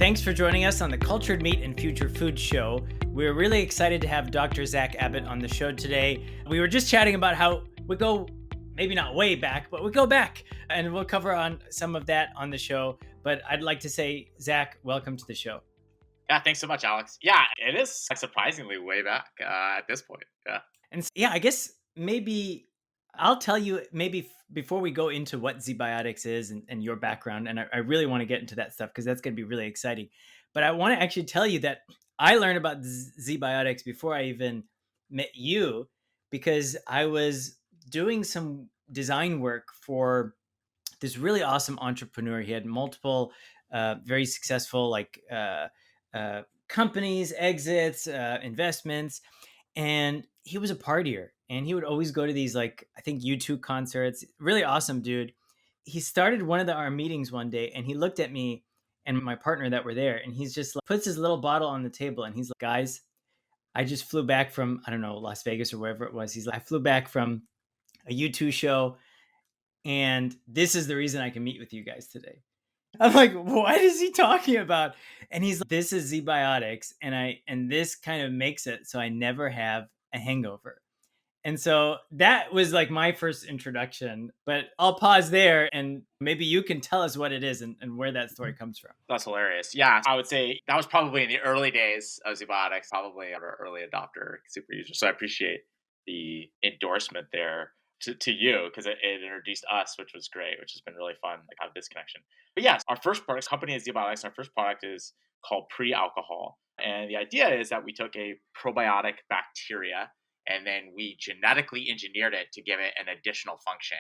Thanks for joining us on the Cultured Meat and Future Food Show. We're really excited to have Dr. Zack Abbott on the show today. We were just chatting about how we go, maybe not way back, but we go back, and we'll cover on some of that on the show. But I'd like to say, Zack, welcome to the show. Yeah, thanks so much, Alex. Yeah, it is surprisingly way back at this point. Yeah. And I guess maybe I'll tell you before we go into what ZBiotics is and your background, and I really want to get into that stuff because that's going to be really exciting. But I want to actually tell you that I learned about ZBiotics before I even met you, because I was doing some design work for this really awesome entrepreneur. He had multiple very successful companies, exits, investments, and he was a partier, and he would always go to these, I think, U2 concerts. Really awesome dude. He started one of our meetings one day, and he looked at me and my partner that were there, and he's just puts his little bottle on the table, and he's like, guys, I just flew back from, I don't know, Las Vegas or wherever it was. He's like, I flew back from a U2 show, and this is the reason I can meet with you guys today. I'm like, what is he talking about? And he's like, this is ZBiotics, and this kind of makes it so I never have a hangover. And so that was like my first introduction. But I'll pause there, and maybe you can tell us what it is and where that story comes from. That's hilarious. Yeah, I would say that was probably in the early days of ZBiotics, probably an early adopter, super user. So I appreciate the endorsement there to you, because it introduced us, which was great, which has been really fun, have this connection. But yes, our first product, company is ZBiotics. Our first product is called pre-alcohol. And the idea is that we took a probiotic bacteria and then we genetically engineered it to give it an additional function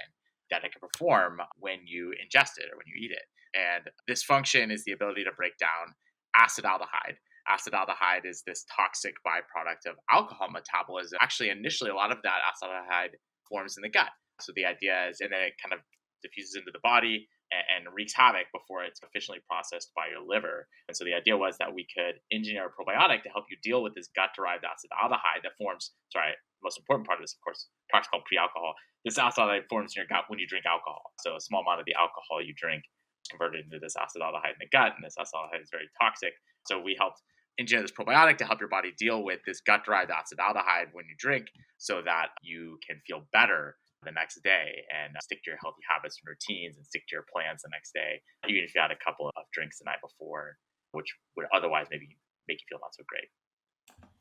that it can perform when you ingest it or when you eat it. And this function is the ability to break down acetaldehyde. Acetaldehyde is this toxic byproduct of alcohol metabolism. Actually, initially, a lot of that acetaldehyde forms in the gut. So the idea is, and then it kind of diffuses into the body and wreaks havoc before it's efficiently processed by your liver. And so the idea was that we could engineer a probiotic to help you deal with this gut-derived acetaldehyde that forms, the most important part of this, of course, product's called pre-alcohol. This acetaldehyde forms in your gut when you drink alcohol. So a small amount of the alcohol you drink is converted into this acetaldehyde in the gut, and this acetaldehyde is very toxic. So we helped engineer this probiotic to help your body deal with this gut-derived acetaldehyde when you drink, so that you can feel better the next day and stick to your healthy habits and routines and stick to your plans the next day, even if you had a couple of drinks the night before, which would otherwise maybe make you feel not so great.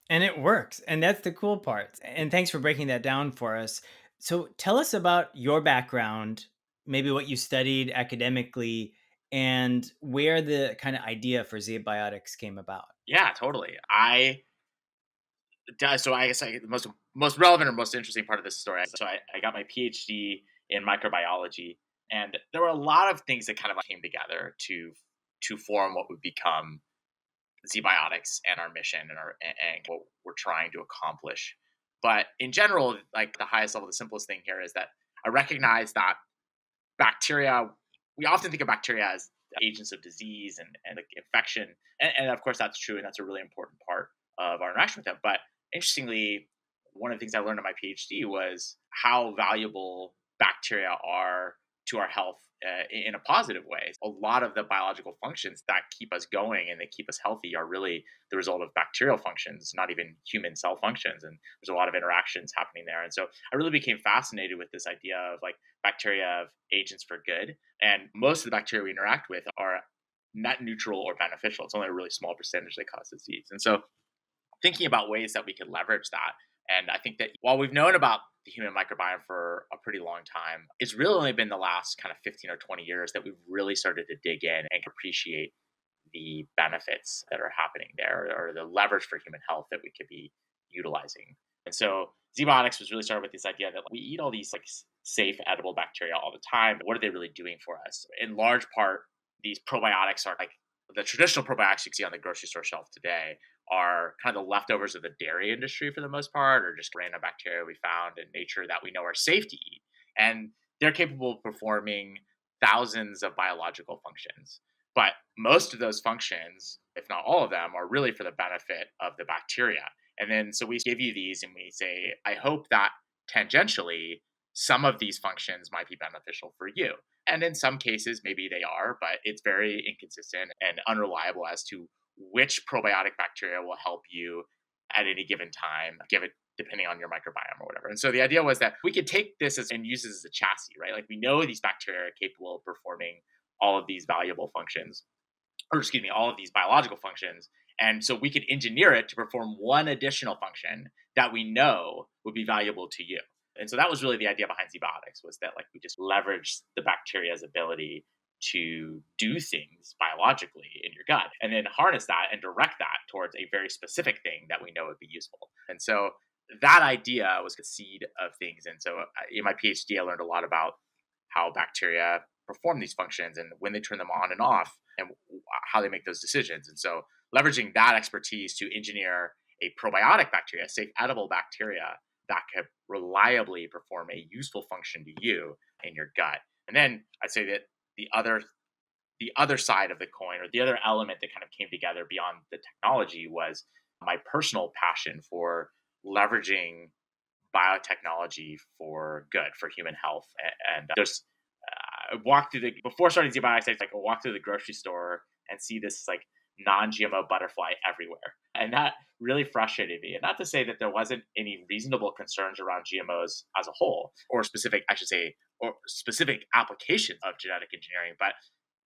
And it works. And that's the cool part. And thanks for breaking that down for us. So tell us about your background, maybe what you studied academically, and where the kind of idea for ZBiotics came about. Yeah, totally. So I guess the most relevant or most interesting part of this story. So I got my PhD in microbiology, and there were a lot of things that kind of came together to form what would become ZBiotics and our mission and what we're trying to accomplish. But in general, the highest level, the simplest thing here is that I recognize that bacteria, we often think of bacteria as agents of disease and infection. And of course that's true, and that's a really important part of our interaction with them. But interestingly, one of the things I learned in my PhD was how valuable bacteria are to our health in a positive way. A lot of the biological functions that keep us going and that keep us healthy are really the result of bacterial functions, not even human cell functions. And there's a lot of interactions happening there. And so I really became fascinated with this idea of bacteria of agents for good. And most of the bacteria we interact with are net neutral or beneficial. It's only a really small percentage that cause disease. And so thinking about ways that we could leverage that. And I think that while we've known about the human microbiome for a pretty long time, it's really only been the last kind of 15 or 20 years that we've really started to dig in and appreciate the benefits that are happening there, or the leverage for human health that we could be utilizing. And so ZBiotics was really started with this idea that we eat all these safe, edible bacteria all the time. But what are they really doing for us? In large part, these probiotics are the traditional probiotics you see on the grocery store shelf today are kind of the leftovers of the dairy industry for the most part, or just random bacteria we found in nature that we know are safe to eat. And they're capable of performing thousands of biological functions. But most of those functions, if not all of them, are really for the benefit of the bacteria. And then so we give you these and we say, I hope that tangentially, some of these functions might be beneficial for you. And in some cases, maybe they are, but it's very inconsistent and unreliable as to which probiotic bacteria will help you at any given time, give it depending on your microbiome or whatever. And so the idea was that we could take this and use this as a chassis, right? Like we know these bacteria are capable of performing all of these valuable functions, or excuse me, all of these biological functions. And so we could engineer it to perform one additional function that we know would be valuable to you. And so that was really the idea behind ZBiotics, was that like we just leverage the bacteria's ability to do things biologically in your gut and then harness that and direct that towards a very specific thing that we know would be useful. And so that idea was the seed of things. And so in my PhD, I learned a lot about how bacteria perform these functions and when they turn them on and off and how they make those decisions. And so leveraging that expertise to engineer a probiotic bacteria, safe edible bacteria that could reliably perform a useful function to you in your gut. And then I'd say that the other side of the coin, or the other element that kind of came together beyond the technology, was my personal passion for leveraging biotechnology for good, for human health. And there's walk through before starting ZBiotics, I walk through the grocery store and see this like non-GMO butterfly everywhere. And that really frustrated me. And not to say that there wasn't any reasonable concerns around GMOs as a whole, or specific applications of genetic engineering, but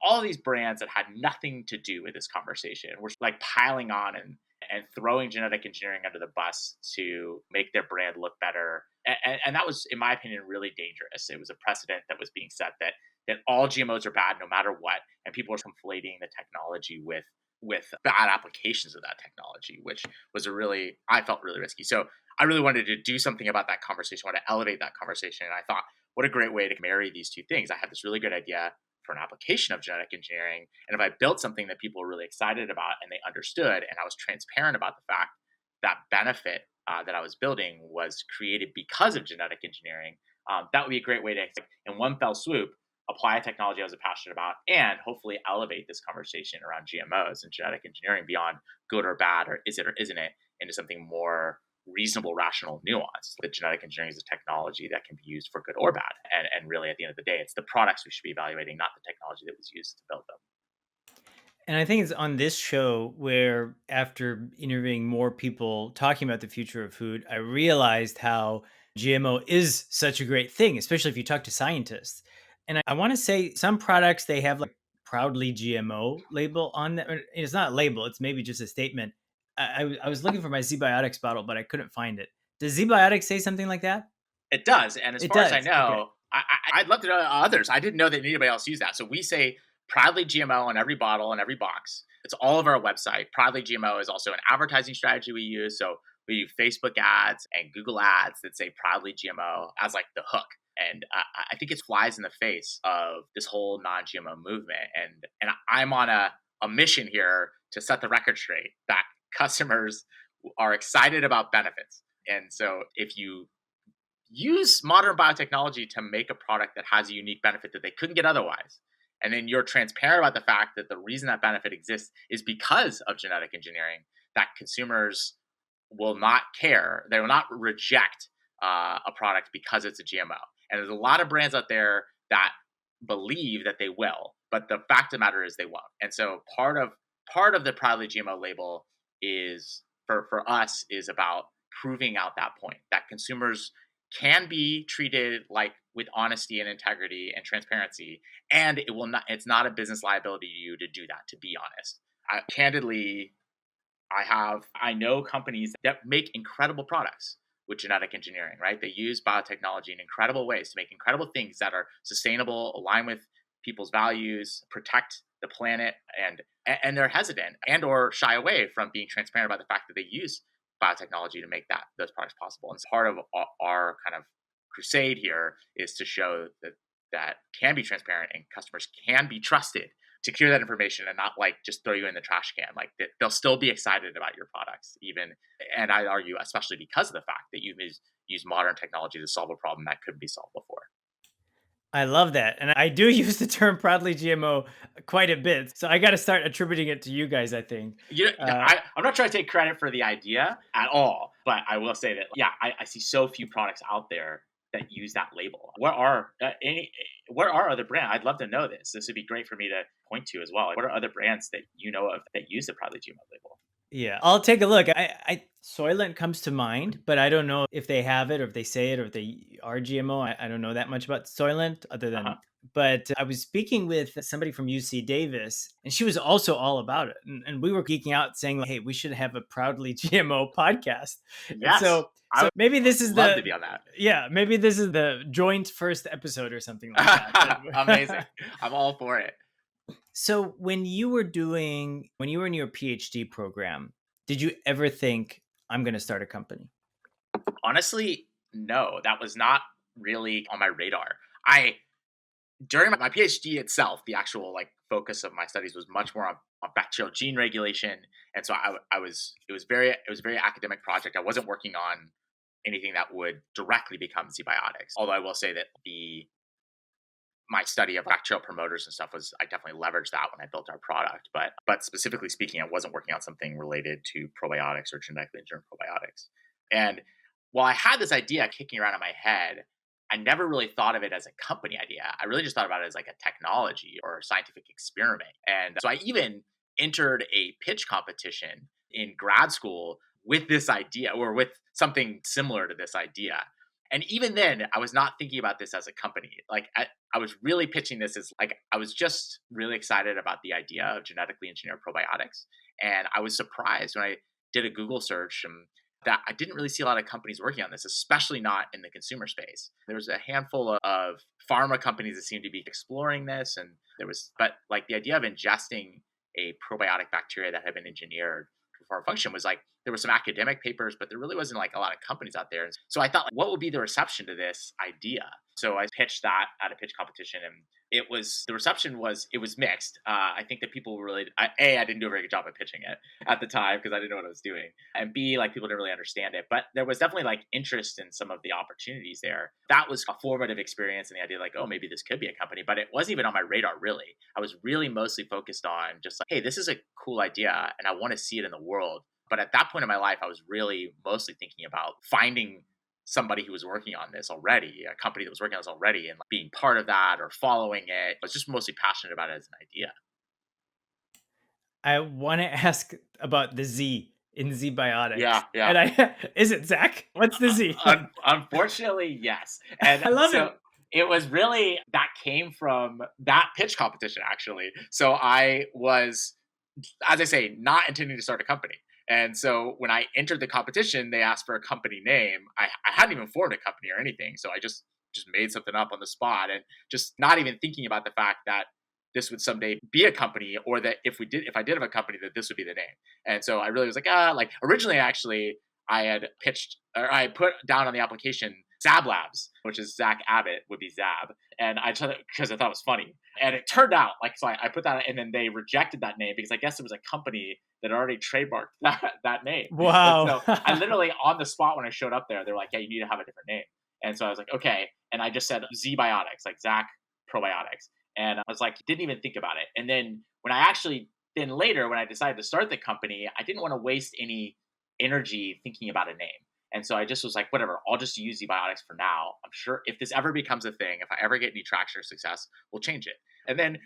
all these brands that had nothing to do with this conversation were like piling on and throwing genetic engineering under the bus to make their brand look better. And that was, in my opinion, really dangerous. It was a precedent that was being set that all GMOs are bad no matter what. And people are conflating the technology with bad applications of that technology, which was I felt really risky. So I really wanted to do something about that conversation, I wanted to elevate that conversation. And I thought, what a great way to marry these two things. I had this really good idea for an application of genetic engineering. And if I built something that people were really excited about and they understood, and I was transparent about the fact that benefit that I was building was created because of genetic engineering, that would be a great way to, in one fell swoop, apply a technology I was passionate about and hopefully elevate this conversation around GMOs and genetic engineering beyond good or bad, or is it or isn't it, into something more reasonable, rational, nuanced. That genetic engineering is a technology that can be used for good or bad. And really, at the end of the day, it's the products we should be evaluating, not the technology that was used to build them. And I think it's on this show where, after interviewing more people talking about the future of food, I realized how GMO is such a great thing, especially if you talk to scientists. And I want to say some products, they have like proudly GMO label on them. It's not a label, it's maybe just a statement. I was looking for my ZBiotics bottle, but I couldn't find it. Does ZBiotics say something like that? It does. And as It far as I does. Okay. know, I'd love to know others. I didn't know that anybody else used that. So we say proudly GMO on every bottle and every box. It's all over our website. Proudly GMO is also an advertising strategy we use. So we do Facebook ads and Google ads that say proudly GMO as like the hook. And I think it flies in the face of this whole non-GMO movement. And I'm on a mission here to set the record straight that customers are excited about benefits. And so if you use modern biotechnology to make a product that has a unique benefit that they couldn't get otherwise, and then you're transparent about the fact that the reason that benefit exists is because of genetic engineering, that consumers will not care. They will not reject a product because it's a GMO. And there's a lot of brands out there that believe that they will, but the fact of the matter is they won't. And so part of the proudly GMO label is for us is about proving out that point that consumers can be treated like with honesty and integrity and transparency, and it's not a business liability to you to do that, to be honest. Candidly, I know companies that make incredible products with genetic engineering, right? They use biotechnology in incredible ways to make incredible things that are sustainable, align with people's values, protect the planet, and they're hesitant and or shy away from being transparent about the fact that they use biotechnology to make those products possible. And part of our kind of crusade here is to show that can be transparent and customers can be trusted to clear that information and not like just throw you in the trash can. Like they'll still be excited about your products, even. And I argue, especially because of the fact that you've used modern technology to solve a problem that couldn't be solved before. I love that. And I do use the term proudly GMO quite a bit. So I got to start attributing it to you guys, I think. I'm not trying to take credit for the idea at all, but I will say that, I see so few products out there that use that label. What are what are other brands? I'd love to know this. This would be great for me to point to as well. What are other brands that you know of that use the Proudly GMO label? Yeah, I'll take a look. Soylent comes to mind, but I don't know if they have it or if they say it or if they are GMO. I don't know that much about Soylent other Uh-huh. than, but I was speaking with somebody from UC Davis and she was also all about it. And we were geeking out saying, like, hey, we should have a Proudly GMO podcast. And Yes, so maybe this is love to be on that. yeah, maybe this is the joint first episode or something like Amazing. that. I'm all for it. So when you were in your PhD program, did you ever think I'm going to start a company? Honestly, no, that was not really on my radar. I During my PhD itself, the actual like focus of my studies was much more on bacterial gene regulation, and so I was it was a very academic project. I wasn't working on anything that would directly become ZBiotics. Although I will say that the my study of bacterial promoters and stuff was I definitely leveraged that when I built our product. But specifically speaking, I wasn't working on something related to probiotics or genetically engineered probiotics. And while I had this idea kicking around in my head, I never really thought of it as a company idea. I really just thought about it as like a technology or a scientific experiment. And so I even entered a pitch competition in grad school with this idea or with something similar to this idea. And even then, I was not thinking about this as a company. Like I was really pitching this as like I was just really excited about the idea of genetically engineered probiotics. And I was surprised when I did a Google search that I didn't really see a lot of companies working on this, especially not in the consumer space. There was a handful of pharma companies that seemed to be exploring this, and but like the idea of ingesting a probiotic bacteria that had been engineered for a function was like there were some academic papers, but there really wasn't like a lot of companies out there. And so I thought, like, what would be the reception to this idea? So I pitched that at a pitch competition, and the reception was it was mixed. I think that people really I didn't do a very good job at pitching it at the time because I didn't know what I was doing, and B, like people didn't really understand it. But there was definitely like interest in some of the opportunities there. That was a formative experience, and the idea like, oh, maybe this could be a company, but it wasn't even on my radar really. I was really mostly focused on just like, hey, this is a cool idea, and I want to see it in the world. But at that point in my life, I was really mostly thinking about finding somebody who was working on this already, a company that was working on this already, and like being part of that or following it. I was just mostly passionate about it as an idea. I want to ask about the Z in ZBiotics. Yeah, yeah. And is it Zach? What's the Z? Unfortunately, yes. And I love so it. it was really that came from that pitch competition, actually. So I was, as I say, not intending to start a company. And so when I entered the competition, they asked for a company name. I hadn't even formed a company or anything. So I just made something up on the spot and just not even thinking about the fact that this would someday be a company or that if I did have a company, that this would be the name. And so I really was like originally, actually, I had pitched or I put down on the application Zab Labs, which is Zack Abbott would be Zab. And I just because I thought it was funny. And it turned out so I put that and then they rejected that name because I guess it was a company that already trademarked that name. And Wow. so I literally on the spot when I showed up there, they're like, yeah, you need to have a different name. And so I was like, okay. And I just said ZBiotics, like Zack Probiotics. And I was like, didn't even think about it. And then then later when I decided to start the company, I didn't want to waste any energy thinking about a name. And so I just was like, whatever, I'll just use ZBiotics for now. I'm sure if this ever becomes a thing, if I ever get any traction or success, we'll change it. And then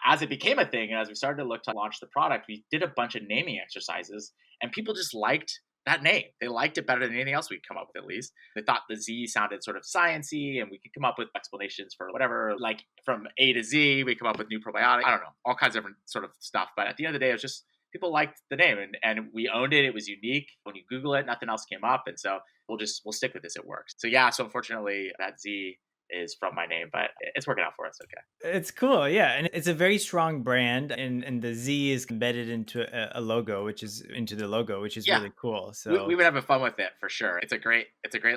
as it became a thing, and as we started to look to launch the product, we did a bunch of naming exercises, and people just liked that name. They liked it better than anything else we'd come up with, at least. They thought the Z sounded sort of sciencey, and we could come up with explanations for whatever, like from A to Z, we come up with new probiotics. I don't know, all kinds of different sort of stuff. But at the end of the day, it was just people liked the name, and we owned it. It was unique. When you Google it, nothing else came up, and so we'll stick with this. It works. So yeah. So unfortunately, that Z is from my name, but it's working out for us. Okay. It's cool, yeah, and it's a very strong brand, and the Z is embedded into a logo, which is Yeah. really cool. We've So been having fun with it for sure. It's a great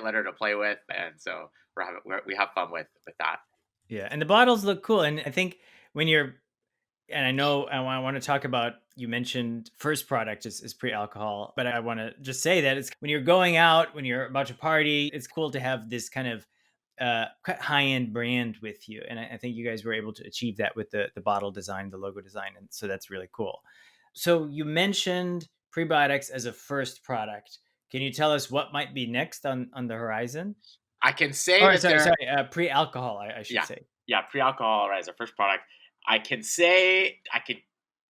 letter to play with, and so we have fun with that. yeah, and the bottles look cool, and I think when you're and I want to talk about you mentioned first product is pre-alcohol, but I want to just say that it's when you're going out, when you're about to party, it's cool to have this kind of quite high-end brand with you, and I think you guys were able to achieve that with the bottle design, the logo design, and so that's really cool. So you mentioned prebiotics as a first product. Can you tell us what might be next on the horizon? I can say Or that sorry, there. pre-alcohol, I should Yeah. say. Yeah, pre-alcohol, right, as our first product. I can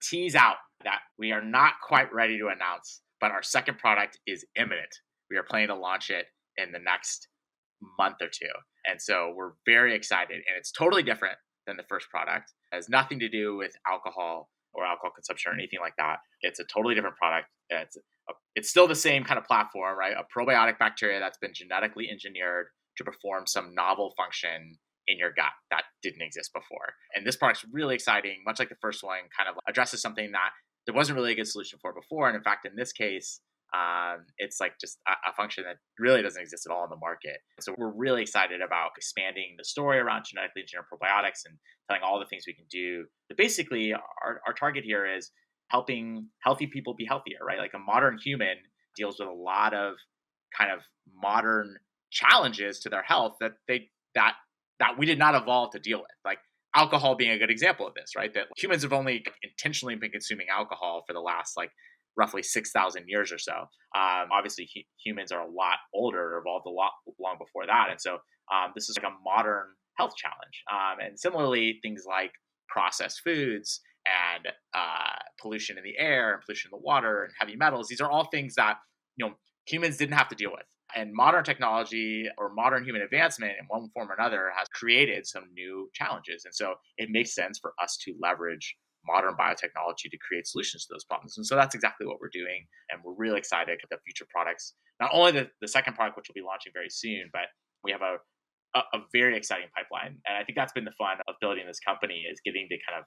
tease out that we are not quite ready to announce, but our second product is imminent. We are planning to launch it in the next month or two. And so we're very excited. And it's totally different than the first product. It has nothing to do with alcohol or alcohol consumption or anything like that. It's a totally different product. It's still the same kind of platform, right? A probiotic bacteria that's been genetically engineered to perform some novel function in your gut that didn't exist before. And this product's really exciting, much like the first one, kind of addresses something that there wasn't really a good solution for before. And in fact, in this case, it's like just a function that really doesn't exist at all in the market. So we're really excited about expanding the story around genetically engineered probiotics and telling all the things we can do. But basically, our target here is helping healthy people be healthier, right? Like a modern human deals with a lot of kind of modern challenges to their health that we did not evolve to deal with. Like alcohol being a good example of this, right? That humans have only intentionally been consuming alcohol for the last like roughly 6,000 years or so. Obviously, humans are a lot older, evolved a lot long before that. And so this is like a modern health challenge. And similarly, things like processed foods and pollution in the air and pollution in the water and heavy metals, these are all things that humans didn't have to deal with. And modern technology or modern human advancement in one form or another has created some new challenges. And so it makes sense for us to leverage modern biotechnology to create solutions to those problems. And so that's exactly what we're doing. And we're really excited about the future products. Not only the second product, which we'll be launching very soon, but we have a very exciting pipeline. And I think that's been the fun of building this company, is getting to kind of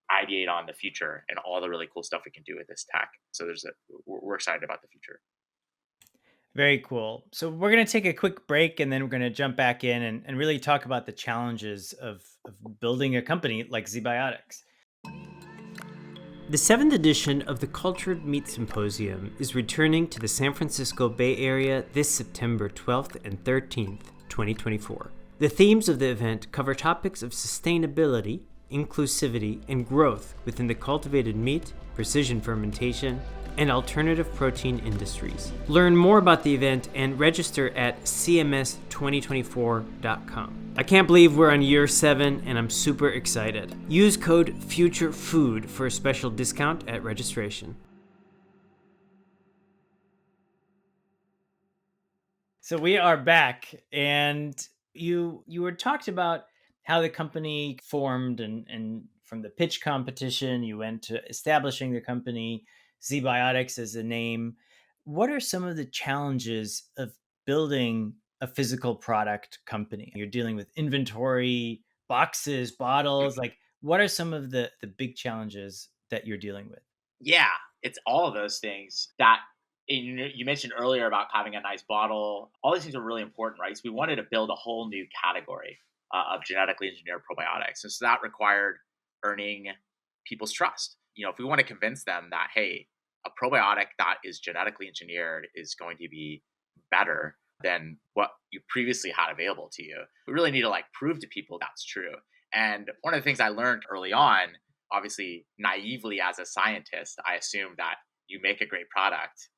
ideate on the future and all the really cool stuff we can do with this tech. So we're excited about the future. Very cool. So we're going to take a quick break and then we're going to jump back in and really talk about the challenges of building a company like ZBiotics. The 7th edition of the Cultured Meat Symposium is returning to the San Francisco Bay Area this September 12th and 13th, 2024. The themes of the event cover topics of sustainability, inclusivity, and growth within the cultivated meat, precision fermentation, and alternative protein industries. Learn more about the event and register at cms2024.com. I can't believe we're on year 7 and I'm super excited. Use code FUTUREFOOD for a special discount at registration. So we are back, and you were talked about how the company formed and from the pitch competition, you went to establishing the company, ZBiotics as a name. What are some of the challenges of building a physical product company? You're dealing with inventory, boxes, bottles. Like, what are some of the big challenges that you're dealing with? Yeah, it's all of those things that you mentioned earlier about having a nice bottle. All these things are really important, right? So we wanted to build a whole new category of genetically engineered probiotics. And so that required earning people's trust. If we want to convince them that, hey, a probiotic that is genetically engineered is going to be better than what you previously had available to you, we really need to prove to people that's true. And one of the things I learned early on, obviously naively as a scientist, I assumed that you make a great product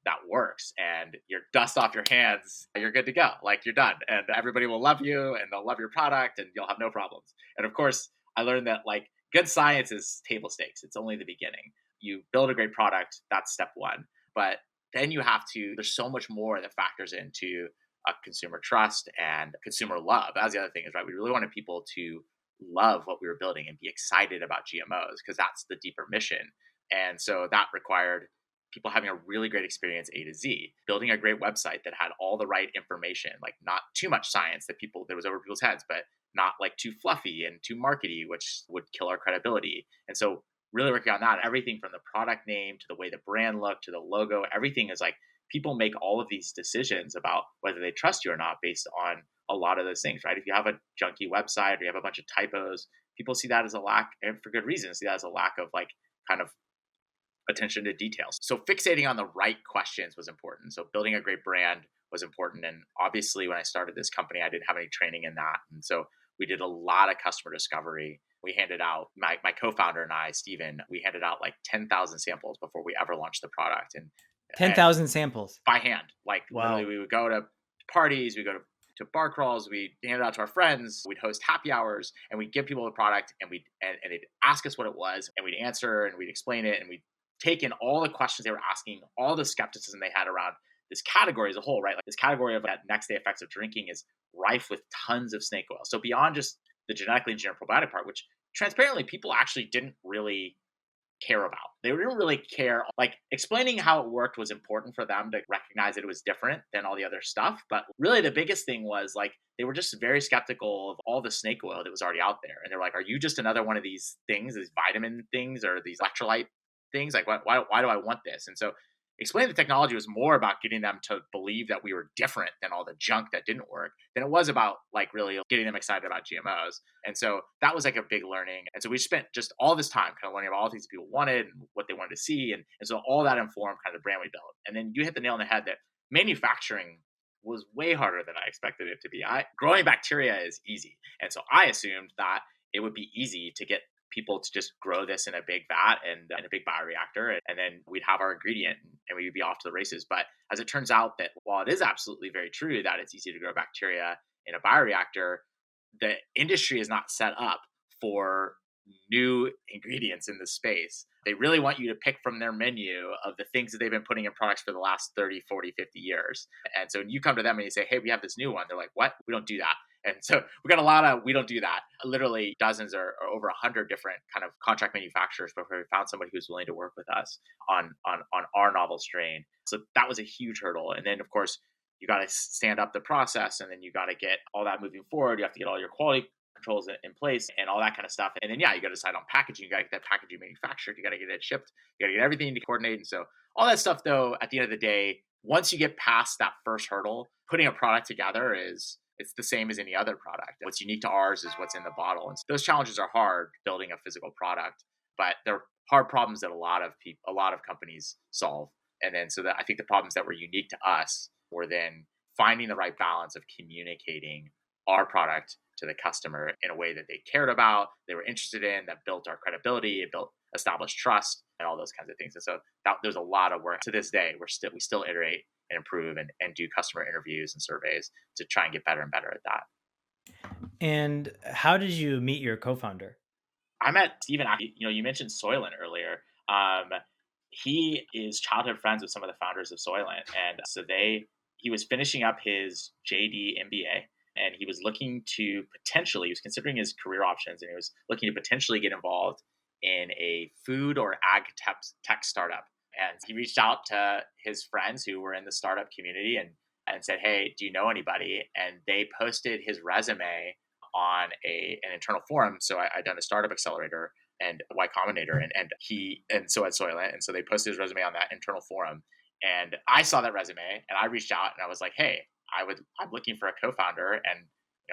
that works and you're dust off your hands, you're good to go. Like, you're done and everybody will love you and they'll love your product and you'll have no problems. And of course, I learned that good science is table stakes. It's only the beginning. You build a great product, that's step one. But then there's so much more that factors into consumer trust and consumer love. That's the other thing, is right. We really wanted people to love what we were building and be excited about GMOs, because that's the deeper mission. And so that required people having a really great experience A to Z, building a great website that had all the right information, not too much science that was over people's heads, but not too fluffy and too markety, which would kill our credibility. And so really working on that, everything from the product name to the way the brand looked to the logo, everything is people make all of these decisions about whether they trust you or not based on a lot of those things, right? If you have a junky website or you have a bunch of typos, people see that as a lack, and for good reason, see that as a lack of kind of attention to details. So fixating on the right questions was important. So building a great brand was important. And obviously, when I started this company, I didn't have any training in that. And so we did a lot of customer discovery. We handed out, my co-founder and I, Steven, we handed out 10,000 samples before we ever launched the product. And 10,000 samples by hand. Wow. Literally, we would go to parties, we go to to bar crawls, we'd hand it out to our friends, we'd host happy hours, and we'd give people the product, and and they'd ask us what it was, and we'd answer, and we'd explain it, and we'd take in all the questions they were asking, all the skepticism they had around this category as a whole, right? Like this category of that next day effects of drinking is rife with tons of snake oil. So beyond just the genetically engineered probiotic part, which transparently people actually didn't really care about. They didn't really care. Like explaining how it worked was important for them to recognize that it was different than all the other stuff. But really the biggest thing was like they were just very skeptical of all the snake oil that was already out there. And they're like, are you just another one of these things, these vitamin things or these electrolyte things? Like why do I want this? And so explaining the technology was more about getting them to believe that we were different than all the junk that didn't work than it was about like really getting them excited about GMOs. And so that was like a big learning. And so we spent just all this time kind of learning about all the things people wanted and what they wanted to see. And so all that informed kind of the brand we built. And then you hit the nail on the head that manufacturing was way harder than I expected it to be. Growing bacteria is easy. And so I assumed that it would be easy to get people to just grow this in a big vat and in a big bioreactor, and then we'd have our ingredient and we'd be off to the races. But as it turns out that while it is absolutely very true that it's easy to grow bacteria in a bioreactor, the industry is not set up for new ingredients in this space. They really want you to pick from their menu of the things that they've been putting in products for the last 30, 40, 50 years. And so when you come to them and you say, hey, we have this new one, they're like, what? We don't do that. And so we got a lot of, we don't do that. Literally dozens or over 100 different kind of contract manufacturers before we found somebody who's willing to work with us on our novel strain. So that was a huge hurdle. And then of course, you got to stand up the process, and then you got to get all that moving forward. You have to get all your quality controls in place and all that kind of stuff. And then, yeah, you got to decide on packaging. You got to get that packaging manufactured. You got to get it shipped. You got to get everything to coordinate. And so all that stuff, though, at the end of the day, once you get past that first hurdle, putting a product together it's the same as any other product. What's unique to ours is what's in the bottle. And so those challenges are hard building a physical product, but they're hard problems that a lot of companies solve. And then so that I think the problems that were unique to us were then finding the right balance of communicating our product to the customer in a way that they cared about, they were interested in, that built our credibility, it built established trust, and all those kinds of things. And so there's a lot of work. To this day, we still iterate and improve and do customer interviews and surveys to try and get better and better at that. And how did you meet your co-founder? I met Steven. You mentioned Soylent earlier. He is childhood friends with some of the founders of Soylent, and so he was finishing up his JD MBA, and he was looking to he was considering his career options, and he was looking to potentially get involved in a food or ag tech startup. And he reached out to his friends who were in the startup community and said, hey, do you know anybody? And they posted his resume on an internal forum. So I'd done a startup accelerator and Y Combinator, and so at Soylent. And so they posted his resume on that internal forum. And I saw that resume and I reached out and I was like, hey, I'm looking for a co-founder. And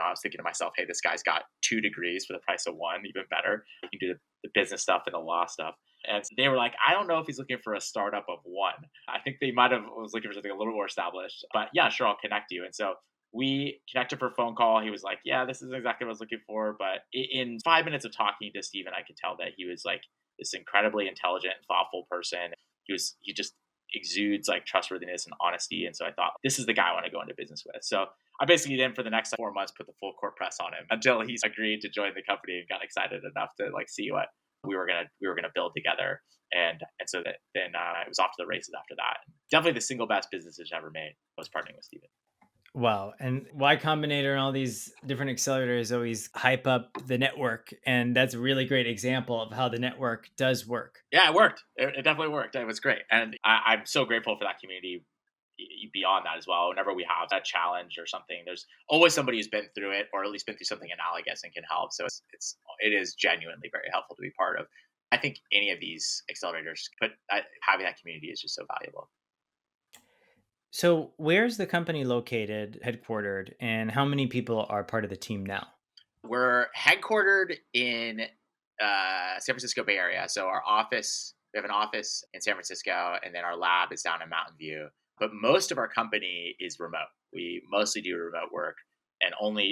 I was thinking to myself, hey, this guy's got 2 degrees for the price of 1, even better. He can do the business stuff and the law stuff. And they were like, I don't know if he's looking for a startup of 1. I think they was looking for something a little more established. But yeah, sure, I'll connect you. And so we connected for a phone call. He was like, yeah, this is exactly what I was looking for. But in 5 minutes of talking to Steven, I could tell that he was like this incredibly intelligent, thoughtful person. He just exudes like trustworthiness and honesty. And so I thought, this is the guy I want to go into business with. So I basically then for the next 4 months put the full court press on him until he's agreed to join the company and got excited enough to like see what we were gonna build together. And so that then it was off to the races after that. Definitely the single best business decision ever made was partnering with Steven. Wow. And Y Combinator and all these different accelerators always hype up the network. And that's a really great example of how the network does work. Yeah, it worked. It definitely worked. It was great. And I'm so grateful for that community beyond that as well. Whenever we have that challenge or something, there's always somebody who's been through it or at least been through something analogous and can help. So it is genuinely very helpful to be part of. I think any of these accelerators, but having that community is just so valuable. So where's the company located, headquartered, and how many people are part of the team now? We're headquartered in San Francisco Bay Area. So we have an office in San Francisco, and then our lab is down in Mountain View. But most of our company is remote. We mostly do remote work,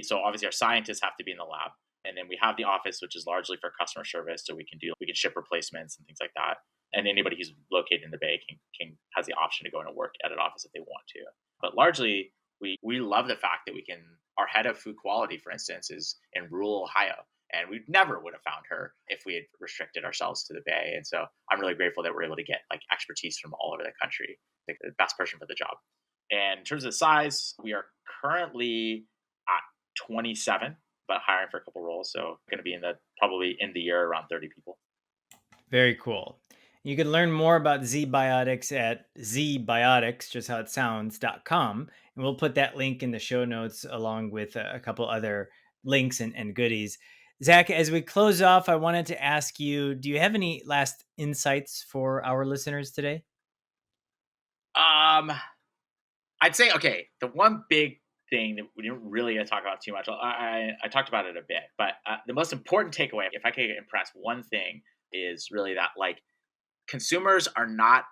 so obviously our scientists have to be in the lab. And then we have the office, which is largely for customer service. So we can ship replacements and things like that. And anybody who's located in the Bay has the option to go into work at an office if they want to. But largely, We love the fact that we can, our head of food quality, for instance, is in rural Ohio. And we never would have found her if we had restricted ourselves to the Bay. And so I'm really grateful that we're able to get like expertise from all over the country, like the best person for the job. And in terms of size, we are currently at 27, but hiring for a couple roles. So going to be probably in the year around 30 people. Very cool. You can learn more about ZBiotics at ZBiotics, just how it sounds.com. And we'll put that link in the show notes along with a couple other links and goodies. Zack, as we close off, I wanted to ask you, do you have any last insights for our listeners today? I'd say, okay, the one big thing that we didn't really get to talk about too much, I talked about it a bit, but the most important takeaway, if I could impress one thing, is really that like consumers are not,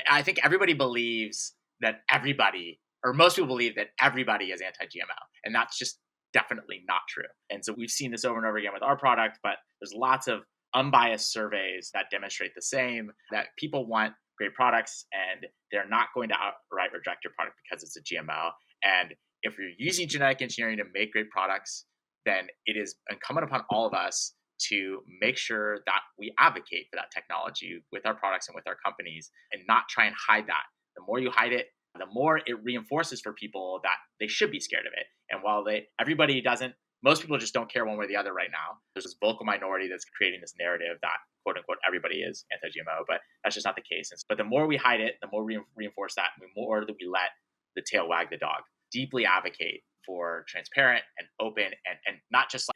I think everybody believes that everybody, or most people believe that everybody is anti-GMO. And that's just definitely not true. And so we've seen this over and over again with our product, but there's lots of unbiased surveys that demonstrate the same, that people want great products and they're not going to outright reject your product because it's a GMO. And if you're using genetic engineering to make great products, then it is incumbent upon all of us to make sure that we advocate for that technology with our products and with our companies and not try and hide that. The more you hide it, the more it reinforces for people that they should be scared of it. And while everybody doesn't, most people just don't care one way or the other right now. There's this vocal minority that's creating this narrative that quote unquote everybody is anti-GMO, but that's just not the case. But the more we hide it, the more we reinforce that, and the more that we let the tail wag the dog. Deeply advocate for transparent and open and not just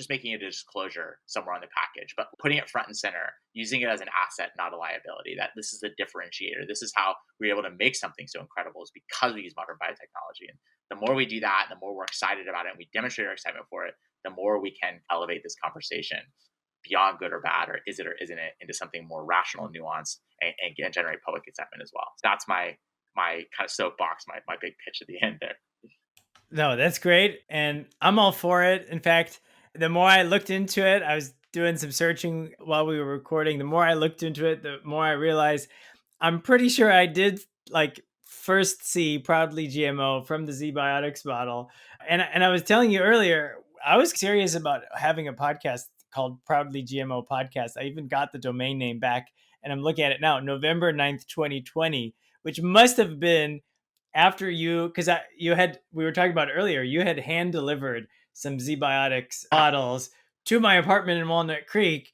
making it a disclosure somewhere on the package, but putting it front and center, using it as an asset, not a liability, that this is a differentiator. This is how we're able to make something so incredible, is because we use modern biotechnology. And the more we do that, the more we're excited about it and we demonstrate our excitement for it, the more we can elevate this conversation beyond good or bad, or is it or isn't it, into something more rational, nuanced, and generate public excitement as well. So that's my kind of soapbox, my big pitch at the end there. No, that's great. And I'm all for it. In fact, the more I looked into it, I was doing some searching while we were recording. The more I looked into it, the more I realized I'm pretty sure I did like first see Proudly GMO from the ZBiotics bottle. And I was telling you earlier, I was serious about having a podcast called Proudly GMO Podcast. I even got the domain name back and I'm looking at it now, November 9th, 2020, which must have been after you, because we were talking about earlier, you had hand delivered some ZBiotics bottles to my apartment in Walnut Creek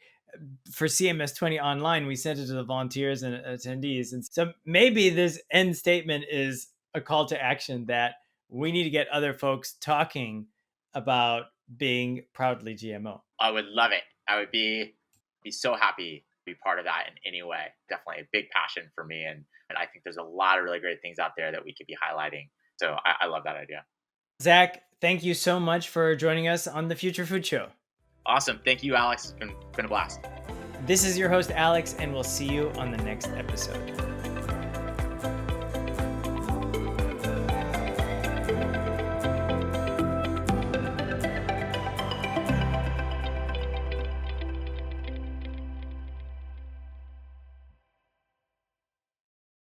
for CMS 20 online. We sent it to the volunteers and attendees. And so maybe this end statement is a call to action that we need to get other folks talking about being proudly GMO. I would love it. I would be so happy to be part of that in any way. Definitely a big passion for me. And I think there's a lot of really great things out there that we could be highlighting. So I love that idea. Zack, thank you so much for joining us on the Future Food Show. Awesome. Thank you, Alex. It's been a blast. This is your host, Alex, and we'll see you on the next episode.